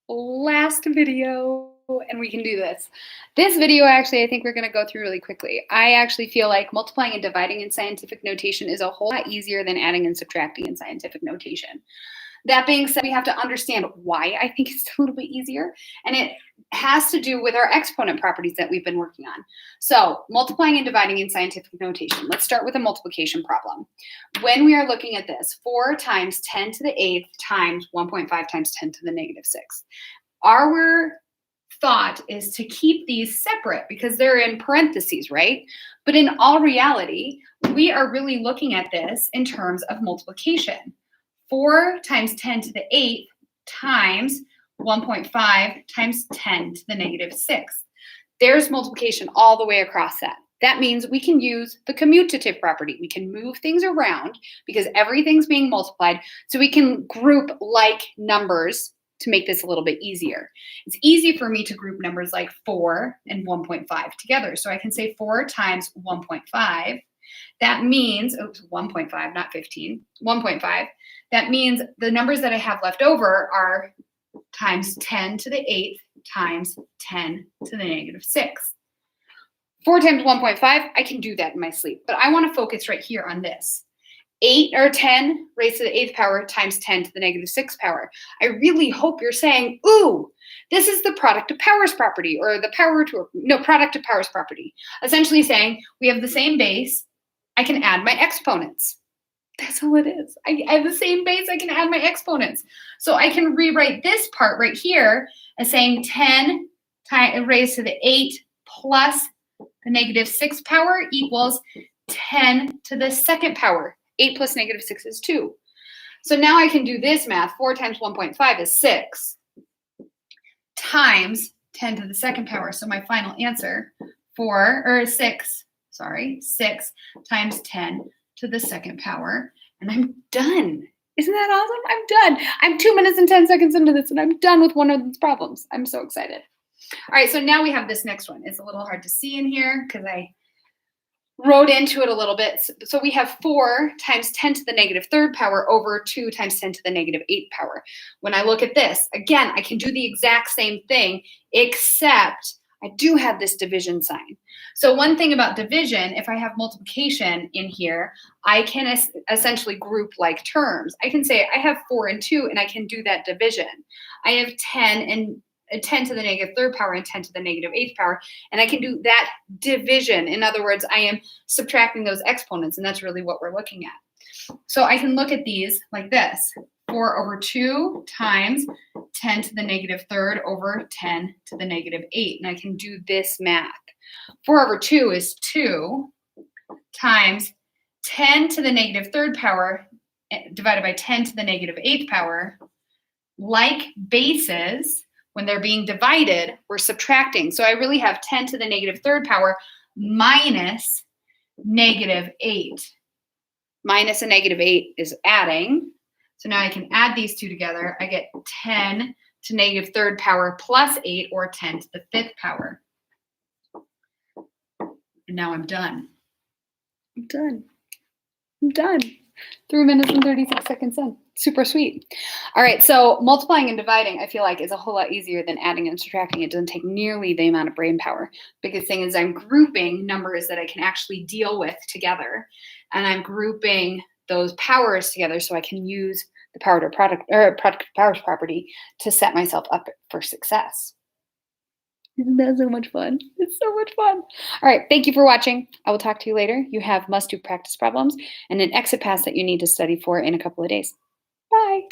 last video, and we can do this. This video, actually, I think we're going to go through really quickly. I actually feel like multiplying and dividing in scientific notation is a whole lot easier than adding and subtracting in scientific notation. That being said, we have to understand why I think it's a little bit easier, and it has to do with our exponent properties that we've been working on. So multiplying and dividing in scientific notation. Let's start with a multiplication problem. When we are looking at this, 4 times 10 to the 8th times 1.5 times 10 to the negative 6. Our thought is to keep these separate because they're in parentheses, right? But in all reality, we are really looking at this in terms of multiplication. 4 times 10 to the 8th times 1.5 times 10 to the negative 6th. There's multiplication all the way across that. That means we can use the commutative property. We can move things around because everything's being multiplied, so we can group like numbers to make this a little bit easier. It's easy for me to group numbers like 4 and 1.5 together. So I can say 4 times 1.5. That means, 1.5, not 15, 1.5. That means the numbers that I have left over are times 10 to the 8th times 10 to the negative 6th. 4 times 1.5, I can do that in my sleep, but I want to focus right here on this. 8 or 10 raised to the 8th power times 10 to the negative 6th power. I really hope you're saying, ooh, this is the product of powers property, or the product of powers property. Essentially saying we have the same base, I can add my exponents. That's all it is. I have the same base, I can add my exponents. So I can rewrite this part right here as saying 10 raised to the 8 plus the negative 6th power equals 10 to the 2nd power. 8 plus negative 6 is 2. So now I can do this math. 4 times 1.5 is 6 times 10 to the 2nd power. So my final answer, 6 times 10 to the 2nd power, and I'm done. Isn't that awesome? I'm done. I'm 2 minutes and 10 seconds into this, and I'm done with one of these problems. I'm so excited. All right, so now we have this next one. It's a little hard to see in here because I wrote into it a little bit. So we have 4 times 10 to the negative 3rd power over 2 times 10 to the negative 8th power. When I look at this, again, I can do the exact same thing, except I do have this division sign. So one thing about division, if I have multiplication in here, I can essentially group like terms. I can say I have 4 and 2, and I can do that division. I have 10 and 10 to the negative 3rd power and 10 to the negative 8th power, and I can do that division. In other words, I am subtracting those exponents, and that's really what we're looking at. So I can look at these like this. 4 over 2 times 10 to the negative 3rd over 10 to the negative 8. And I can do this math. 4 over 2 is 2 times 10 to the negative 3rd power divided by 10 to the negative 8th power. Like bases, when they're being divided, we're subtracting. So I really have 10 to the negative 3rd power minus negative 8. Minus a negative 8 is adding. So now I can add these two together. I get 10 to negative 3rd power plus 8, or 10 to the 5th power. And now I'm done. I'm done. I'm done. 3 minutes and 36 seconds in. Super sweet. All right, so multiplying and dividing, I feel like, is a whole lot easier than adding and subtracting. It doesn't take nearly the amount of brain power. Biggest thing is I'm grouping numbers that I can actually deal with together, and I'm grouping those powers together so I can use the product powers property to set myself up for success. Isn't that so much fun? It's so much fun. All right, thank you for watching. I will talk to you later. You have must-do practice problems and an exit pass that you need to study for in a couple of days. Bye.